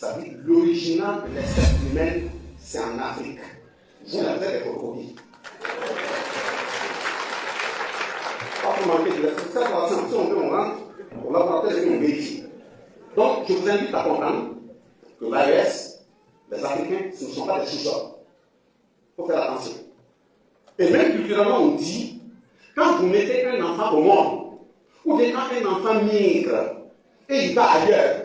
Ça dit l'original de l'espèce humaine, c'est en Afrique. Vous avez des crocodiles. Pas pour manquer de l'espèce. Ça, si on veut, on rentre, on va voir peut-être une vérifie. Donc, je vous invite à comprendre que l'AES, les Africains, ce ne sont pas des sous-sols. Il faut faire attention. Et même culturellement, on dit, quand vous mettez un enfant au monde, ou bien quand un enfant migre, et il va ailleurs,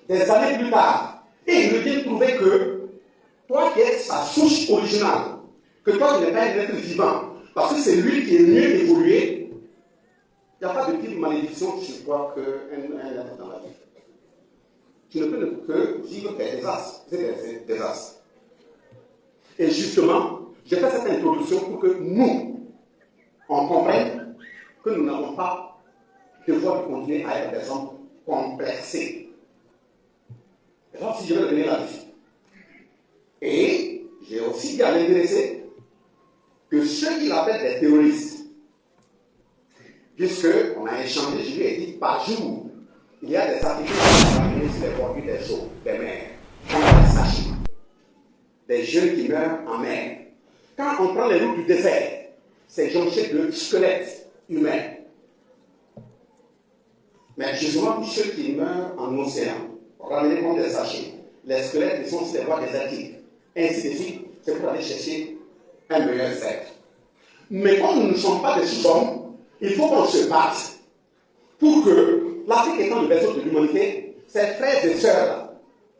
des années plus tard, et il revient trouver que toi qui es sa souche originale, que toi tu n'es pas un être vivant, parce que c'est lui qui est mieux évolué, il n'y a pas de pire malédiction sur toi qu'un être dans la vie. Tu ne peux que vivre des désastres. Des désastres. Et justement, j'ai fait cette introduction pour que nous, on comprenne que nous n'avons pas devoir de continuer à être des hommes complexés. Alors, si je vais revenir là-dessus. Et j'ai aussi dit à l'intéressé que ceux qu'il appelle des terroristes, puisqu'on a échangé, je lui ai dit, par jour, il y a des Africains qui sont arrivés sur les bordures des eaux, des mers, comme des sachets, des jeunes qui meurent en mer. Quand on prend les routes du désert, c'est jonché de squelettes humains. Mais justement, pour ceux qui meurent en océan, ramenés comme des sachets, les squelettes sont sur les voies désertiques. Ainsi de suite, c'est pour aller chercher un meilleur être. Mais comme nous ne sommes pas des sous-hommes, il faut qu'on se batte pour que l'Afrique étant le berceau de l'humanité, ses frères et sœurs,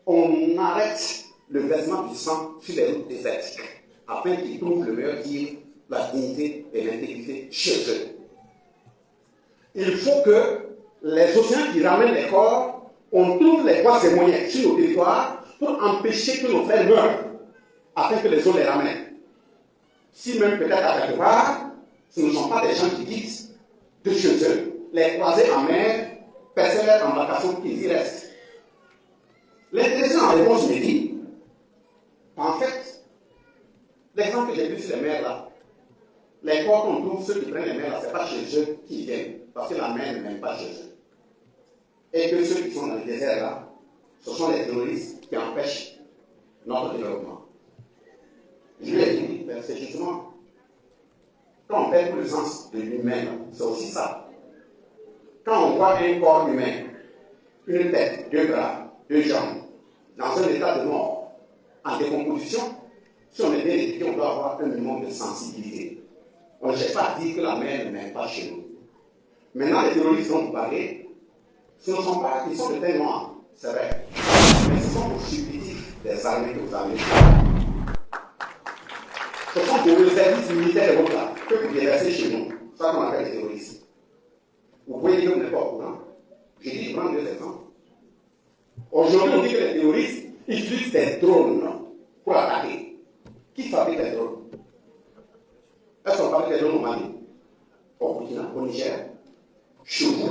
on arrête le versement du sang sur les routes désertiques, afin qu'ils trouvent le meilleur vivre, la dignité et l'intégrité chez eux. Il faut que les océans qui ramènent les corps, on trouve les voies et moyens sur nos territoires pour empêcher que nos frères meurent, afin que les eaux les ramènent. Si même peut-être à quelque part, ce ne sont pas des gens qui quittent de chez eux, les croisés en mer, percer leur embarcation pour qu'ils y restent. L'intéressant en réponse me dit, en fait, l'exemple que j'ai vu sur les mers là, les corps qu'on trouve, ceux qui prennent les mers là, ce n'est pas chez eux qu'ils viennent, parce que la mer ne mène pas chez eux. Et que ceux qui sont dans le désert là, ce sont les terroristes qui empêchent notre développement. Je lui ai dit, c'est justement, quand on perd tout le sens de l'humain, c'est aussi ça. Quand on voit un corps humain, une tête, deux bras, deux jambes, dans un état de mort, en décomposition, si on est bien éduqué, on doit avoir un minimum de sensibilité. On ne cherche pas à dire que la mer ne mène pas chez nous. Maintenant, les terroristes dont vous parlez, ce ne sont pas, ils sont de teint noir, c'est vrai, mais ce sont aux subditifs des armées que vous avez. Ce sont des réservistes militaires de votre là, que vous déversez chez nous, ça qu'on appelle les terroristes. Vous voyez que vous n'êtes pas au courant. J'ai dit, je prends deux exemples. Aujourd'hui, on dit que les terroristes utilisent des drones pour attaquer. Qui fabrique les drones? Est-ce qu'on fabrique les drones au Mali, au Burkina, au Niger, chez vous?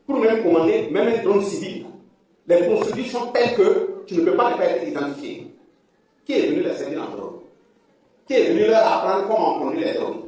Pour même commander, même un drone civil, les procédures sont telles que tu ne peux pas les faire identifier. Qui est venu les servir en drone? Qui est venu leur apprendre comment on conduit les drones?